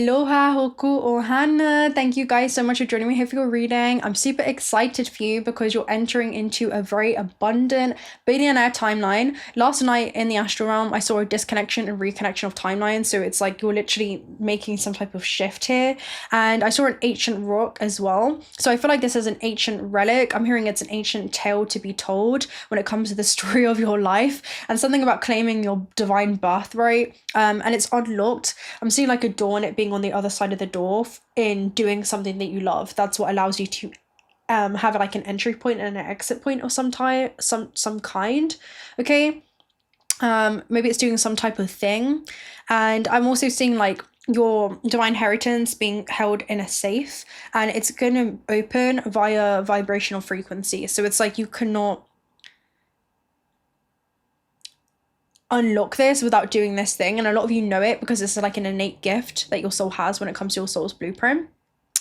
Aloha hoku ohana. Thank you guys so much for joining me here for your reading. I'm super excited for you because you're entering into a very abundant billionaire timeline. Last night in the astral realm, I saw a disconnection and reconnection of timelines. So it's like you're literally making some type of shift here. And I saw an ancient rock as well. So I feel like this is an ancient relic. I'm hearing it's an ancient tale to be told when it comes to the story of your life and something about claiming your divine birthright. And it's unlocked. I'm seeing like a door and it being on the other side of the door in doing something that you love. That's what allows you to have like an entry point and an exit point of some type, some kind. Okay. Maybe it's doing some type of thing. And I'm also seeing like your divine inheritance being held in a safe, and it's going to open via vibrational frequency. So it's like you cannot unlock this without doing this thing, and a lot of you know it because it's like an innate gift that your soul has when it comes to your soul's blueprint.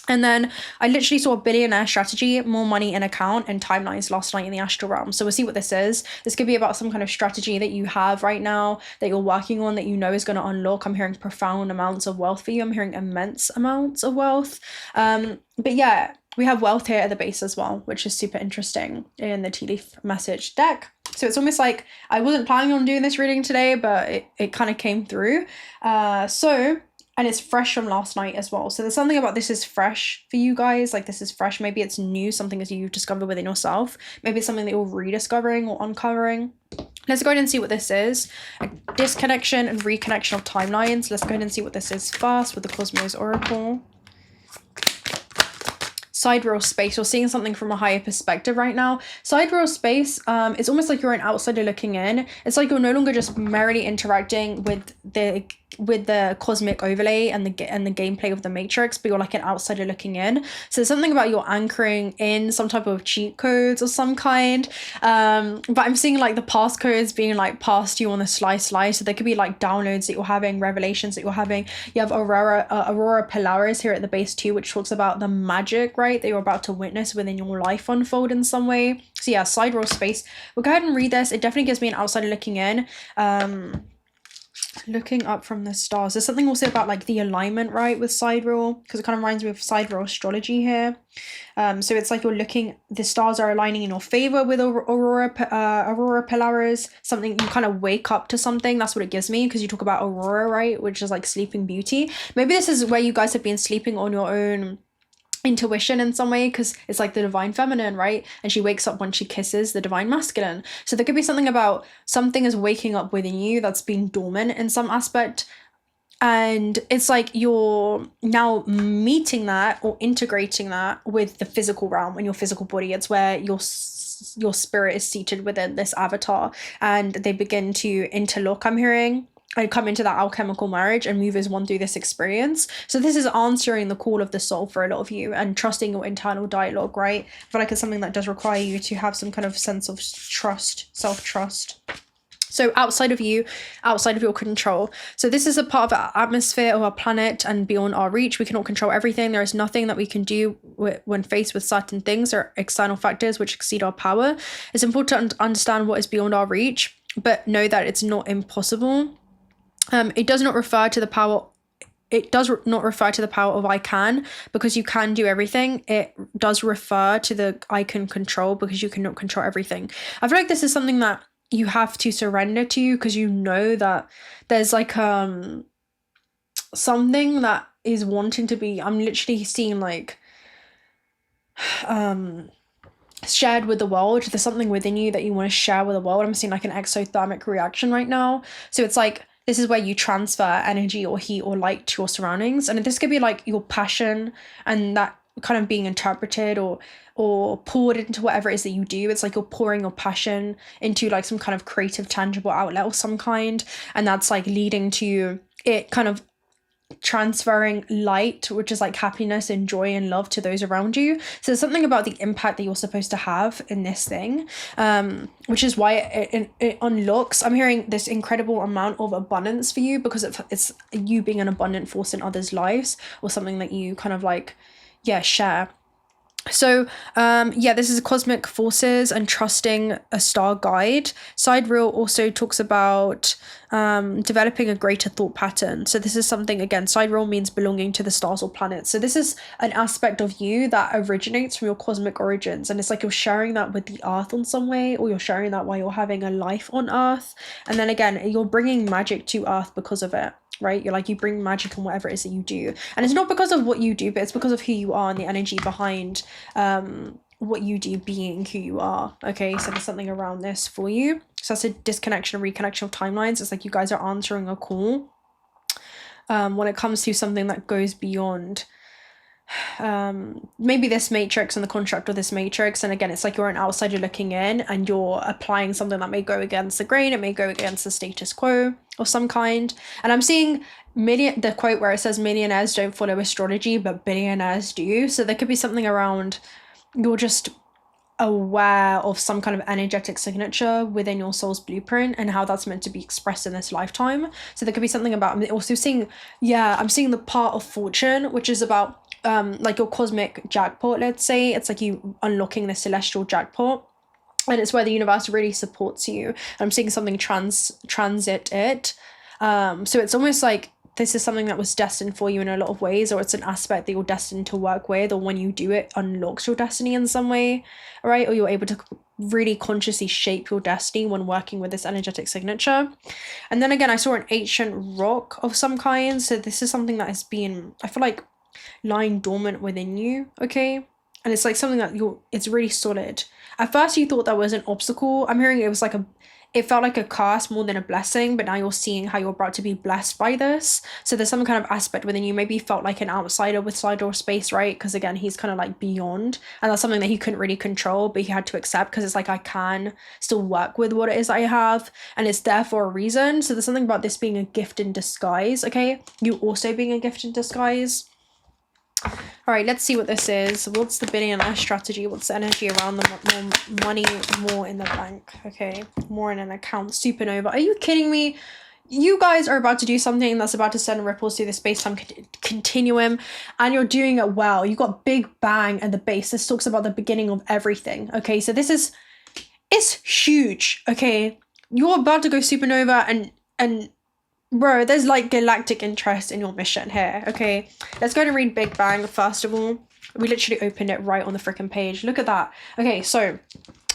And then I literally saw a billionaire strategy, more money in account, and timelines last night in the astral realm. So we'll see what this is. This could be about some kind of strategy that you have right now that you're working on that you know is going to unlock. I'm hearing profound amounts of wealth for you. I'm hearing immense amounts of wealth. But yeah, we have wealth here at the base as well, which is super interesting in the tea leaf message deck. So it's almost like I wasn't planning on doing this reading today, but it kind of came through. And it's fresh from last night as well. So there's something about this is fresh for you guys. Like this is fresh. Maybe it's new, something that you've discovered within yourself. Maybe it's something that you're rediscovering or uncovering. Let's go ahead and see what this is. A disconnection and reconnection of timelines. Let's go ahead and see what this is first with the Cosmos Oracle. Sidereal space. You're seeing something from a higher perspective right now. Sidereal space, it's almost like you're an outsider looking in. It's like you're no longer just merely interacting with the cosmic overlay and the gameplay of the matrix, but you're like an outsider looking in. So there's something about you're anchoring in some type of cheat codes of some kind. But I'm seeing like the passcodes being like passed you on the sly. So there could be like downloads that you're having, revelations that you're having. You have Aurora Polaris here at the base too, which talks about the magic, right, that you're about to witness within your life unfold in some way. So yeah, sidereal space. We'll go ahead and read this. It definitely gives me an outsider looking in. Looking up from the stars. There's something also about like the alignment, right, with sidereal, because it kind of reminds me of sidereal astrology here. So it's like you're looking, the stars are aligning in your favor with Aurora Polaris. Something, you kind of wake up to something. That's what it gives me, because you talk about Aurora, right, which is like sleeping beauty. Maybe this is where you guys have been sleeping on your own intuition in some way, because it's like the divine feminine, right, and she wakes up when she kisses the divine masculine. So there could be something about something is waking up within you that's been dormant in some aspect, and it's like you're now meeting that or integrating that with the physical realm and your physical body. It's where your spirit is seated within this avatar and they begin to interlock, I'm hearing, and come into that alchemical marriage and move as one through this experience. So this is answering the call of the soul for a lot of you and trusting your internal dialogue, right? I feel like it's something that does require you to have some kind of sense of trust, self-trust. So outside of you, outside of your control. So this is a part of our atmosphere of our planet and beyond our reach. We cannot control everything. There is nothing that we can do when faced with certain things or external factors which exceed our power. It's important to understand what is beyond our reach, but know that it's not impossible. It does not refer to the power. It does not refer to the power of I can, because you can do everything. It does refer to the I can control, because you cannot control everything. I feel like this is something that you have to surrender to, because you know that there's like something that is wanting to be, I'm literally seeing like shared with the world. There's something within you that you want to share with the world. I'm seeing like an exothermic reaction right now. So it's like this is where you transfer energy or heat or light to your surroundings. And this could be like your passion and that kind of being interpreted or poured into whatever it is that you do. It's like you're pouring your passion into like some kind of creative, tangible outlet of some kind. And that's like leading to it kind of transferring light, which is like happiness and joy and love to those around you. So there's something about the impact that you're supposed to have in this thing, which is why it unlocks. I'm hearing this incredible amount of abundance for you, because it's you being an abundant force in others' lives, or something that you kind of like, yeah, share. So yeah, this is cosmic forces and trusting a star guide. Sidereal also talks about developing a greater thought pattern. So this is something, again, sidereal means belonging to the stars or planets. So this is an aspect of you that originates from your cosmic origins, and it's like you're sharing that with the earth on some way, or you're sharing that while you're having a life on earth. And then again, you're bringing magic to earth because of it, right? You're like, you bring magic in whatever it is that you do, and it's not because of what you do, but it's because of who you are and the energy behind what you do being who you are. Okay, so there's something around this for you. So that's a disconnection and reconnection of timelines. It's like you guys are answering a call when it comes to something that goes beyond maybe this matrix and the construct of this matrix. And again, it's like you're an outsider looking in and you're applying something that may go against the grain, it may go against the status quo of some kind. And I'm seeing the quote where it says millionaires don't follow astrology but billionaires do. So there could be something around you're just aware of some kind of energetic signature within your soul's blueprint and how that's meant to be expressed in this lifetime. So there could be something about, I'm also seeing, yeah, I'm seeing the part of fortune, which is about like your cosmic jackpot, let's say. It's like you unlocking the celestial jackpot, and it's where the universe really supports you. And I'm seeing something transit it. So it's almost like this is something that was destined for you in a lot of ways, or it's an aspect that you're destined to work with, or when you do it, unlocks your destiny in some way, right? Or you're able to really consciously shape your destiny when working with this energetic signature. And then again, I saw an ancient rock of some kind. So this is something that has been, I feel like, lying dormant within you, okay? And it's like something that it's really solid. At first you thought that was an obstacle. I'm hearing it was like it felt like a curse more than a blessing, but now you're seeing how you're about to be blessed by this. So there's some kind of aspect within you. Maybe you felt like an outsider with Sidereal space, right? Because again, he's kind of like beyond, and that's something that he couldn't really control, but he had to accept, because it's like, I can still work with what it is I have, and it's there for a reason. So there's something about this being a gift in disguise, okay? You also being a gift in disguise. All right, let's see what this is. What's the billionaire strategy? What's the energy around the more money, more in the bank? Okay, more in an account. Supernova. Are you kidding me? You guys are about to do something that's about to send ripples through the space-time continuum, and you're doing it well. You got Big Bang at the base. This talks about the beginning of everything. Okay, so it's huge. Okay, you're about to go supernova, and bro, there's like galactic interest in your mission here, okay? Let's go and read Big Bang first of all. We literally opened it right on the freaking page. Look at that. Okay, so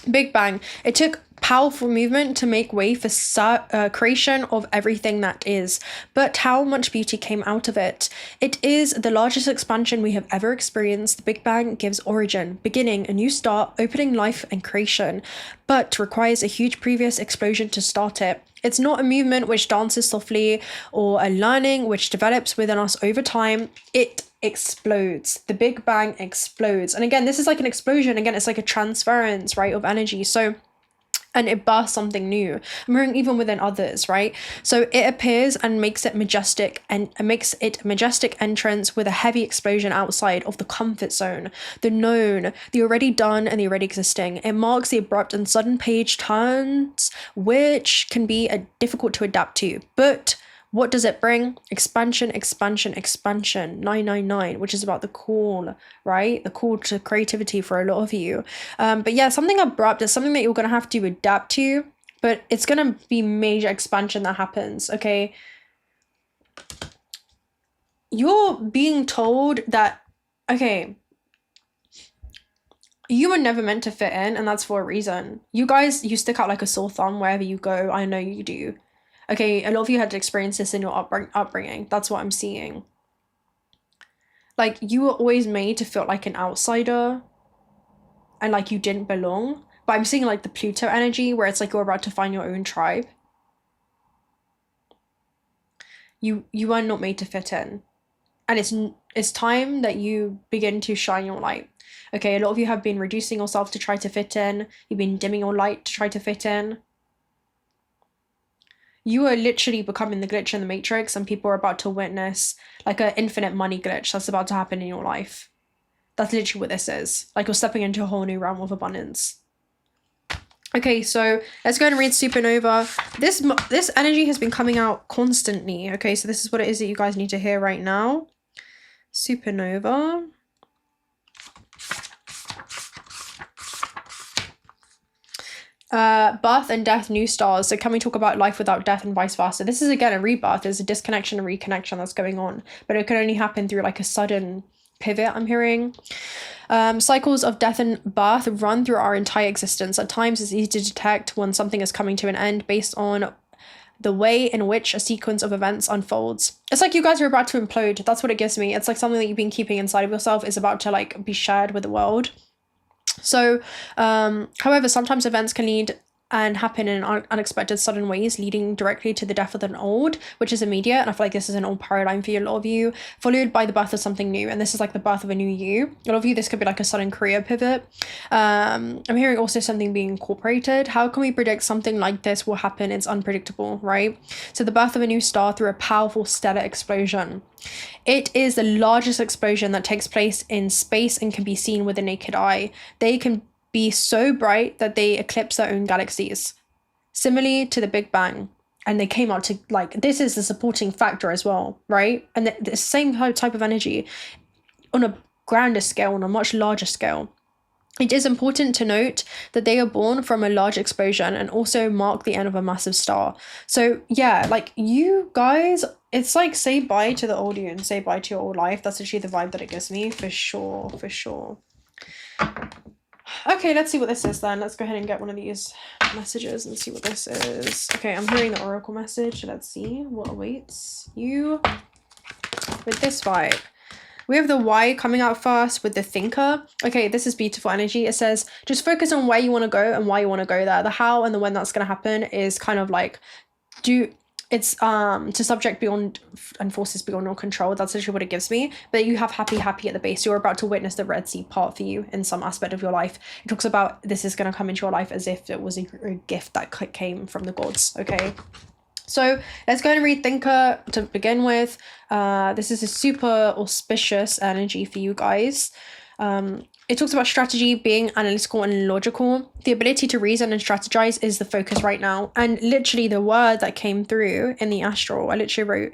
Big Bang. It took powerful movement to make way for creation of everything that is. But how much beauty came out of it? It is the largest expansion we have ever experienced. The Big Bang gives origin, beginning, a new start, opening life and creation, but requires a huge previous explosion to start it. It's not a movement which dances softly or a learning which develops within us over time. It explodes. The Big Bang explodes. And again, this is like an explosion. Again, it's like a transference, right, of energy. So, and it bursts something new. I'm hearing even within others, right? So it appears and makes it majestic, and makes it majestic entrance with a heavy explosion outside of the comfort zone, the known, the already done, and the already existing. It marks the abrupt and sudden page turns, which can be difficult to adapt to. But what does it bring? Expansion, expansion, expansion. 999, which is about the call, right? The call to creativity for a lot of you. But yeah, something abrupt is something that you're going to have to adapt to, but it's going to be major expansion that happens, okay? You're being told that, okay, you were never meant to fit in, and that's for a reason. You guys, you stick out like a sore thumb wherever you go. I know you do. Okay, a lot of you had to experience this in your upbringing. That's what I'm seeing. Like, you were always made to feel like an outsider and like you didn't belong. But I'm seeing like the Pluto energy where it's like you're about to find your own tribe. You are not made to fit in. And it's time that you begin to shine your light. Okay, a lot of you have been reducing yourself to try to fit in. You've been dimming your light to try to fit in. You are literally becoming the glitch in the matrix, and people are about to witness like an infinite money glitch that's about to happen in your life. That's literally what this is. Like, you're stepping into a whole new realm of abundance. Okay, so let's go and read Supernova. This energy has been coming out constantly. Okay, so this is what it is that you guys need to hear right now. Supernova. birth and death, new stars. So can we talk about life without death and vice versa? This is again a rebirth. There's a disconnection and reconnection that's going on, but it can only happen through like a sudden pivot, I'm hearing. Cycles of death and birth run through our entire existence. At times it's easy to detect when something is coming to an end based on the way in which a sequence of events unfolds. It's like you guys are about to implode. That's what it gives me. It's like something that you've been keeping inside of yourself is about to like be shared with the world. So, however, sometimes events can lead and happen in unexpected sudden ways, leading directly to the death of an old, which is immediate. And I feel like this is an old paradigm for a lot of you, followed by the birth of something new. And this is like the birth of a new you. A lot of you, this could be like a sudden career pivot. I'm hearing also something being incorporated. How can we predict something like this will happen? It's unpredictable, right? So the birth of a new star through a powerful stellar explosion. It is the largest explosion that takes place in space and can be seen with the naked eye. They can be so bright that they eclipse their own galaxies, similarly to the Big Bang. And they came out to like, this is the supporting factor as well, right? And the same type of energy on a grander scale, on a much larger scale. It is important to note that they are born from a large explosion and also mark the end of a massive star. So yeah, like you guys, it's like say bye to the old you and say bye to your old life. That's actually the vibe that it gives me, for sure, for sure. Okay, let's see what this is then. Let's go ahead and get one of these messages and see what this is. Okay, I'm hearing the oracle message. Let's see what awaits you with this vibe. We have the why coming out first with the thinker. Okay, this is beautiful energy. It says, just focus on where you want to go and why you want to go there. The how and the when that's going to happen is kind of like, it's to subject beyond and forces beyond your control. That's actually what it gives me. But you have happy at the base. You're about to witness the Red Sea part for you in some aspect of your life. It talks about this is going to come into your life as if it was a gift that came from the gods. Okay. So let's go ahead and read Thinker to begin with. This is a super auspicious energy for you guys. It talks about strategy being analytical and logical. The ability to reason and strategize is the focus right now. And literally the word that came through in the astral, I literally wrote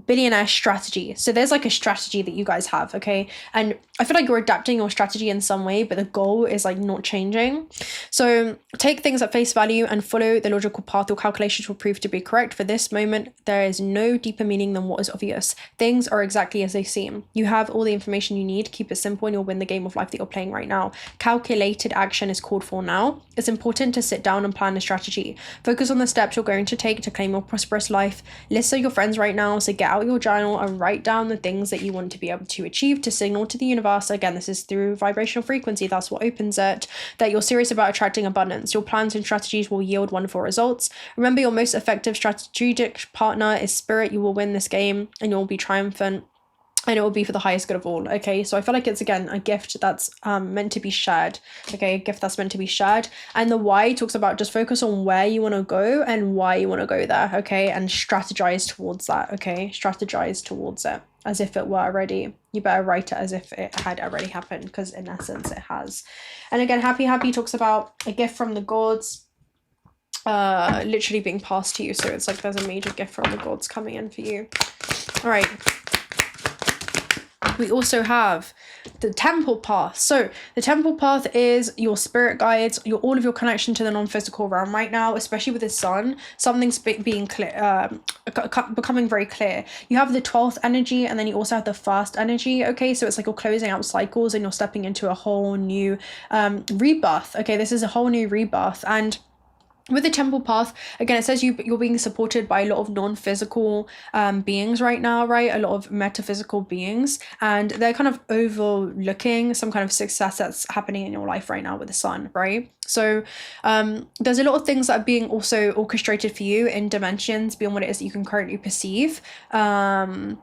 billionaire strategy. So there's like a strategy that you guys have, okay? And I feel like you're adapting your strategy in some way, but the goal is like not changing. So take things at face value and follow the logical path. Your calculations will prove to be correct. For this moment, there is no deeper meaning than what is obvious. Things are exactly as they seem. You have all the information you need. Keep it simple and you'll win the game of life that you're playing right now. Calculated action is called for now. It's important to sit down and plan a strategy. Focus on the steps you're going to take to claim your prosperous life. List to your friends right now. So get out your journal and write down the things that you want to be able to achieve to signal to the universe. Again, this is through vibrational frequency. That's what opens it. That you're serious about attracting abundance. Your plans and strategies will yield wonderful results. Remember, your most effective strategic partner is spirit. You will win this game and you'll be triumphant. And it will be for the highest good of all. Okay, so I feel like it's again a gift that's meant to be shared. Okay, a gift that's meant to be shared. And the why talks about just focus on where you want to go and why you want to go there. Okay, and strategize towards that. Okay, strategize towards it as if it were already. You better write it as if it had already happened, because in essence it has. And again, happy talks about a gift from the gods literally being passed to you. So it's like there's a major gift from the gods coming in for you. All right. We also have the temple path. So the temple path is your spirit guides, all of your connection to the non-physical realm right now, especially with the sun. Something's being clear, becoming very clear. You have the 12th energy, and then you also have the first energy. Okay, so it's like you're closing out cycles and you're stepping into a whole new rebirth. Okay, this is a whole new rebirth. And with the temple path, again, it says you're being supported by a lot of non-physical beings right now, right? A lot of metaphysical beings, and they're kind of overlooking some kind of success that's happening in your life right now with the sun, right? So there's a lot of things that are being also orchestrated for you in dimensions beyond what it is that you can currently perceive when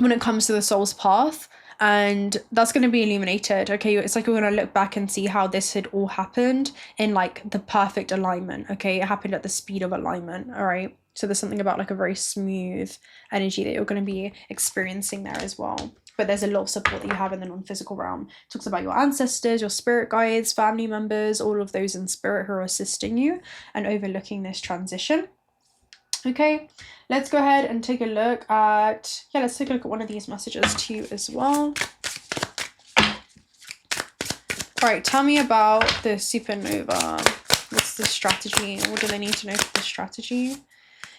it comes to the soul's path. And that's going to be illuminated. Okay, it's like you're going to look back and see how this had all happened in like the perfect alignment. Okay, it happened at the speed of alignment. All right, so there's something about like a very smooth energy that you're going to be experiencing there as well. But there's a lot of support that you have in the non-physical realm. It talks about your ancestors, your spirit guides, family members, all of those in spirit who are assisting you and overlooking this transition. Okay, let's go ahead and take a look at, let's take a look at one of these messages to you as well. All right, tell me about the supernova. What's the strategy. What do they need to know for the strategy?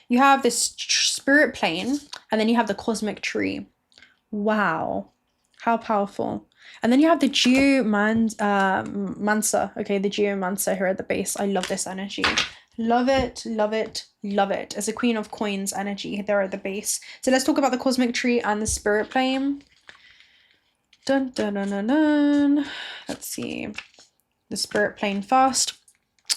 You have this spirit plane, and then you have the cosmic tree. Wow, how powerful. And then you have the 𝓬𝓻𝓪𝓷𝓼. Okay, the 𝓬𝓻𝓪𝓷𝓼 here at the base. I love this energy. Love it, love it, love it. It's a Queen of Coins energy there at the base. So let's talk about the cosmic tree and the spirit plane. Dun, dun, dun, dun, dun. Let's see. The spirit plane first.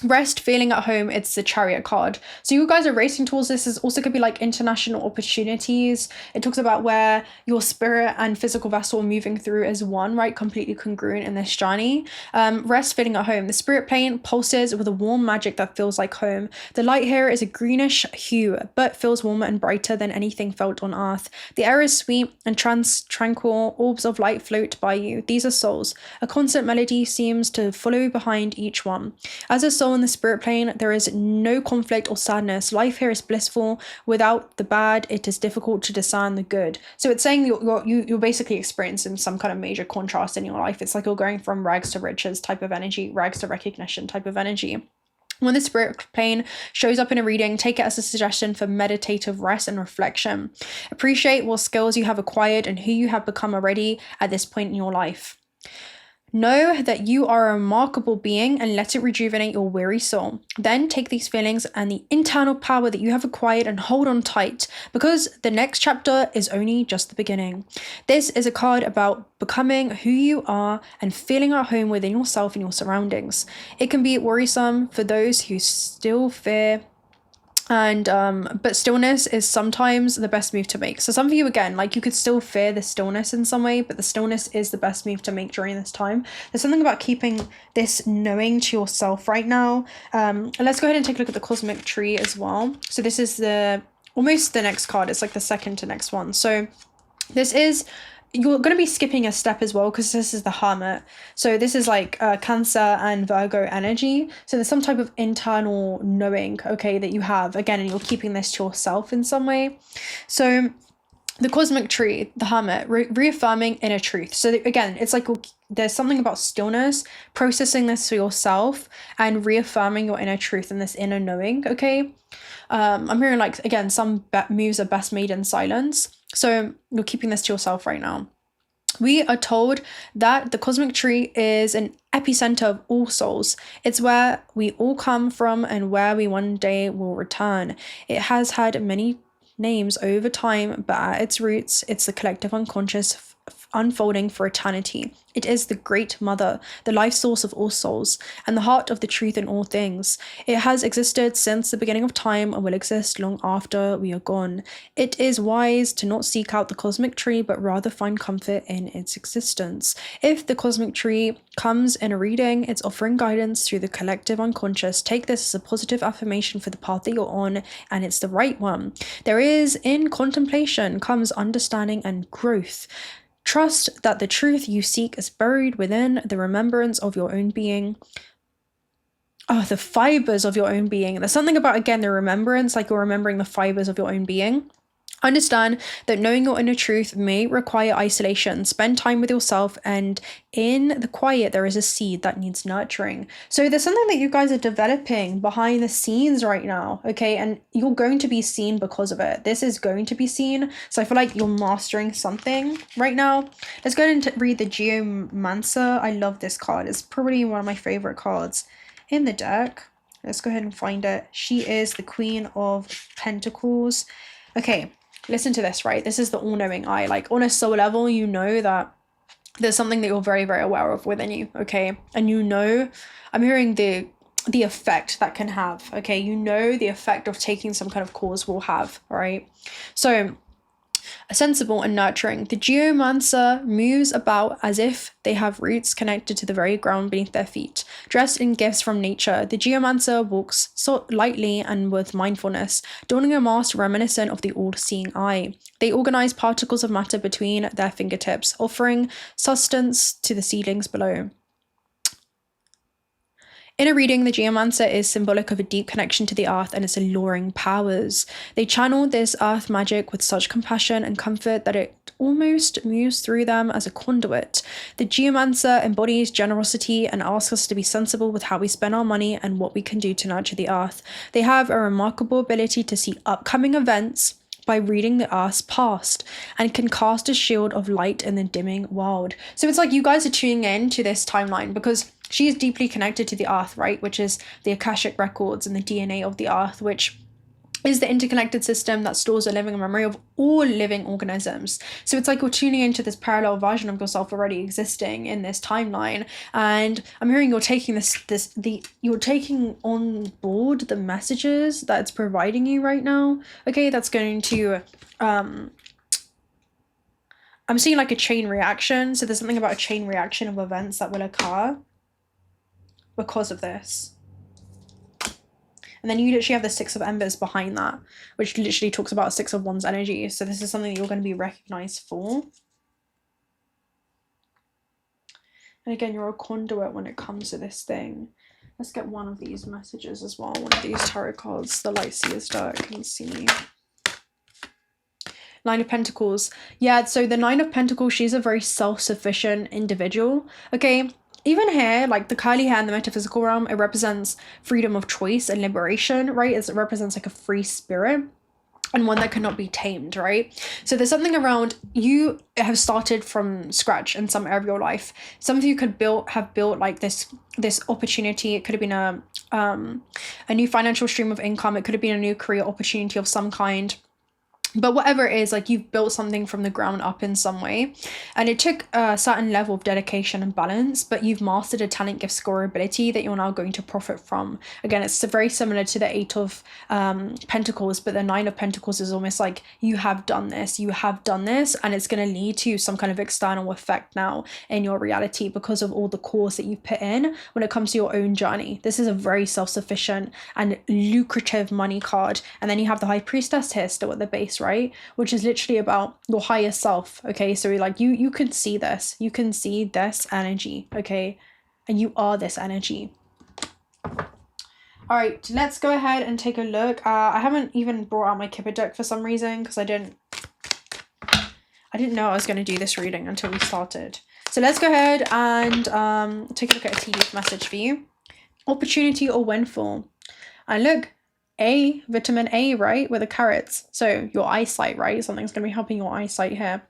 Rest, feeling at home, it's the Chariot card. So you guys are racing towards this. This also could be like international opportunities. It talks about where your spirit and physical vessel are moving through as one, right? Completely congruent in this journey. Rest, feeling at home. The spirit plane pulses with a warm magic that feels like home. The light here is a greenish hue, but feels warmer and brighter than anything felt on earth. The air is sweet and tranquil. Orbs of light float by you. These are souls. A constant melody seems to follow behind each one. As a soul in the spirit plane, there is no conflict or sadness. Life here is blissful. Without the bad, it is difficult to discern the good. So it's saying you're basically experiencing some kind of major contrast in your life. It's like you're going from rags to riches type of energy, rags to recognition type of energy. When the spirit plane shows up in a reading, take it as a suggestion for meditative rest and reflection. Appreciate what skills you have acquired and who you have become already at this point in your life. Know that you are a remarkable being and let it rejuvenate your weary soul. Then take these feelings and the internal power that you have acquired and hold on tight, because the next chapter is only just the beginning. This is a card about becoming who you are and feeling at home within yourself and your surroundings. It can be worrisome for those who still fear, and but stillness is sometimes the best move to make. So some of you, again, like you could still fear the stillness in some way, but the stillness is the best move to make during this time. There's something about keeping this knowing to yourself right now. Let's go ahead and take a look at the cosmic tree as well. So this is almost the next card. It's like the second to next one. So this is, you're going to be skipping a step as well, because this is the Hermit. So this is like Cancer and Virgo energy. So there's some type of internal knowing, okay, that you have, again, and you're keeping this to yourself in some way. So the cosmic tree, the Hermit, reaffirming inner truth. So again, it's like there's something about stillness, processing this for yourself and reaffirming your inner truth and this inner knowing, okay? I'm hearing like, again, some moves are best made in silence. So you're keeping this to yourself right now. We are told that the cosmic tree is an epicenter of all souls. It's where we all come from and where we one day will return. It has had many names over time, but at its roots, it's the collective unconscious unfolding for eternity. It is the Great Mother, the life source of all souls, and the heart of the truth in all things. It has existed since the beginning of time and will exist long after we are gone. It is wise to not seek out the cosmic tree, but rather find comfort in its existence. If the cosmic tree comes in a reading, it's offering guidance through the collective unconscious. Take this as a positive affirmation for the path that you're on, and it's the right one. There is, in contemplation, comes understanding and growth. Trust that the truth you seek is buried within the remembrance of your own being. Oh, the fibers of your own being. There's something about, again, the remembrance, like you're remembering the fibers of your own being. Understand that knowing your inner truth may require isolation. Spend time with yourself, and in the quiet, there is a seed that needs nurturing. So there's something that you guys are developing behind the scenes right now, okay? And you're going to be seen because of it. This is going to be seen. So I feel like you're mastering something right now. Let's go ahead and read the 𝓬𝓻𝓪𝓷𝓼. I love this card. It's probably one of my favorite cards in the deck. Let's go ahead and find it. She is the Queen of Pentacles. Okay. Listen to this, right? This is the all-knowing eye. Like on a soul level, you know that there's something that you're very, very aware of within you, okay? And you know, I'm hearing the effect that can have, okay? You know the effect of taking some kind of cause will have, all right? So, sensible and nurturing. The 𝓬𝓻𝓪𝓷𝓼 moves about as if they have roots connected to the very ground beneath their feet. Dressed in gifts from nature, the 𝓬𝓻𝓪𝓷𝓼 walks so lightly and with mindfulness, donning a mask reminiscent of the all-seeing eye. They organize particles of matter between their fingertips, offering sustenance to the seedlings below. In a reading, the geomancer is symbolic of a deep connection to the earth and its alluring powers. They channel this earth magic with such compassion and comfort that it almost moves through them as a conduit. The geomancer embodies generosity and asks us to be sensible with how we spend our money and what we can do to nurture the earth. They have a remarkable ability to see upcoming events by reading the earth's past and can cast a shield of light in the dimming world. So it's like you guys are tuning in to this timeline because she is deeply connected to the earth, right? Which is the Akashic records and the DNA of the earth, which is the interconnected system that stores a living memory of all living organisms. So it's like you're tuning into this parallel version of yourself already existing in this timeline. And I'm hearing you're taking you're taking on board the messages that it's providing you right now. Okay, that's going to I'm seeing like a chain reaction. So there's something about a chain reaction of events that will occur because of this. And then you literally have the Six of Embers behind that, which literally talks about Six of Wands energy. So this is something that you're going to be recognized for. And again, you're a conduit when it comes to this thing. Let's get one of these messages as well. One of these tarot cards, the Light Seer's deck. Let's see. Nine of Pentacles. Yeah, so the Nine of Pentacles, she's a very self-sufficient individual. Okay. Even here, like the curly hair in the metaphysical realm, it represents freedom of choice and liberation, right? It represents like a free spirit and one that cannot be tamed, right? So there's something around you have started from scratch in some area of your life. Some of you could have built like this opportunity. It could have been a new financial stream of income. It could have been a new career opportunity of some kind. But whatever it is, like you've built something from the ground up in some way. And it took a certain level of dedication and balance, but you've mastered a talent, gift, skill, ability that you're now going to profit from. Again, it's very similar to the Eight of Pentacles, but the Nine of Pentacles is almost like you have done this, and it's going to lead to some kind of external effect now in your reality because of all the course that you've put in when it comes to your own journey. This is a very self-sufficient and lucrative money card. And then you have the High Priestess here still at the base, right? Which is literally about your higher self. Okay, so like you can see this, energy, okay, and you are this energy. All right, let's go ahead and take a look. I haven't even brought out my Kipper deck for some reason because I didn't know I was going to do this reading until we started. So let's go ahead and take a look at a tea leaf message for you. Opportunity or windfall. And look, vitamin A, right, with the carrots. So your eyesight, right? Something's going to be helping your eyesight here.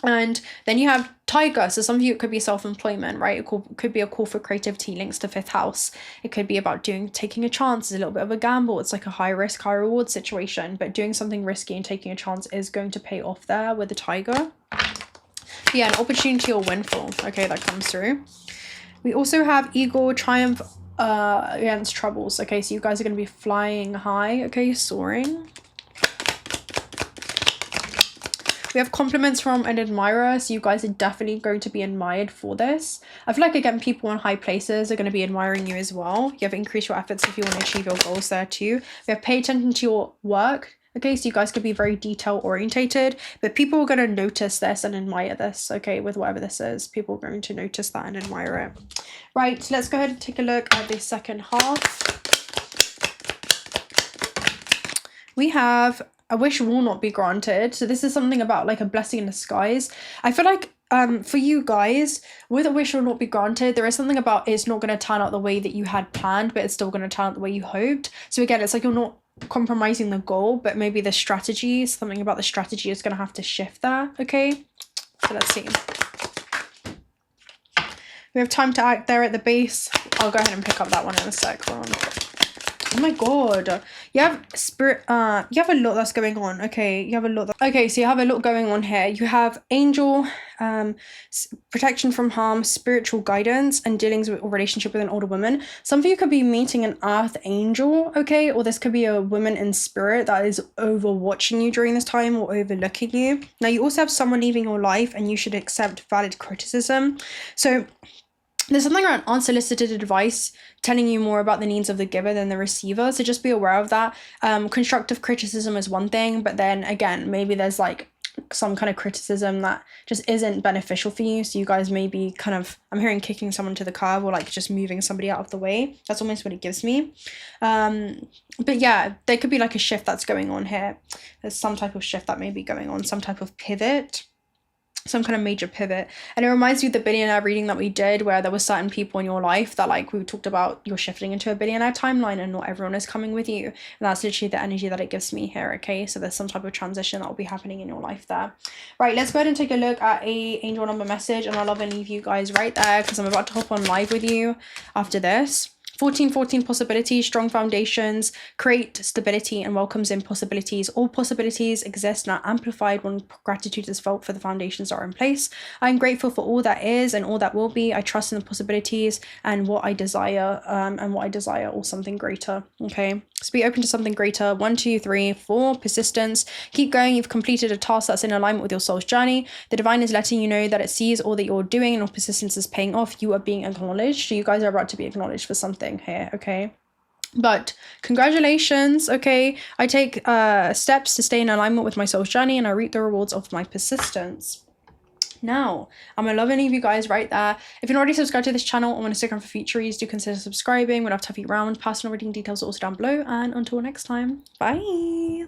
And then you have Tiger. So some of you, it could be self-employment, right? It could be a call for creativity, links to fifth house. It could be about taking a chance. It's a little bit of a gamble. It's like a high risk, high reward situation, but doing something risky and taking a chance is going to pay off there with the Tiger. Yeah, an opportunity or windfall. Okay, that comes through. We also have Eagle, Triumph, against troubles. Okay, so you guys are going to be flying high, okay, soaring. We have compliments from an admirer, so you guys are definitely going to be admired for this. I feel like, again, people in high places are going to be admiring you as well. You have increased your efforts if you want to achieve your goals there too. We have pay attention to your work. Okay, so you guys could be very detail orientated, but people are going to notice this and admire this, okay, with whatever this is. People are going to notice that and admire it. Right, let's go ahead and take a look at the second half. We have a wish will not be granted. So this is something about like a blessing in disguise. I feel like for you guys, with a wish will not be granted, there is something about it's not going to turn out the way that you had planned, but it's still going to turn out the way you hoped. So again, it's like you're not compromising the goal, but maybe the strategy, something about the strategy is going to have to shift there. Okay, so let's see. We have time to act there at the base. I'll go ahead and pick up that one in a sec. Hold on. Oh my god, you have spirit, you have a lot that's going on. Okay, you have a lot. Okay, so you have a lot going on here. You have angel, protection from harm, spiritual guidance, and dealings with or relationship with an older woman. Some of you could be meeting an earth angel, okay, or this could be a woman in spirit that is overwatching you during this time or overlooking you. Now you also have someone leaving your life, and you should accept valid criticism. So there's something around unsolicited advice telling you more about the needs of the giver than the receiver. So just be aware of that. Constructive criticism is one thing, but then again, maybe there's like some kind of criticism that just isn't beneficial for you. So you guys may be kind of, I'm hearing kicking someone to the curb or like just moving somebody out of the way. That's almost what it gives me. But yeah, there could be like a shift that's going on here. There's some type of shift that may be going on, some type of pivot, some kind of major pivot. And it reminds me of the billionaire reading that we did, where there were certain people in your life that, like, we talked about, you're shifting into a billionaire timeline and not everyone is coming with you. And that's literally the energy that it gives me here. Okay, so there's some type of transition that will be happening in your life there. Right, let's go ahead and take a look at a angel number message, and I'll love and leave you guys right there because I'm about to hop on live with you after this. 1414 possibilities, strong foundations, create stability and welcomes in possibilities. All possibilities exist and are amplified when gratitude is felt for the foundations that are in place. I'm grateful for all that is and all that will be. I trust in the possibilities and what I desire, or something greater. Okay, so be open to something greater. 1, 2, 3, 4, persistence. Keep going. You've completed a task that's in alignment with your soul's journey. The divine is letting you know that it sees all that you're doing and all persistence is paying off. You are being acknowledged. So you guys are about to be acknowledged for something here. Okay, but congratulations. Okay, I take steps to stay in alignment with my soul's journey and I reap the rewards of my persistence. Now, I'm gonna love any of you guys right there. If you're not already subscribed to this channel and want to stick around for future reads, do consider subscribing. We'll have to have you around. Personal reading details are also down below, and until next time, bye.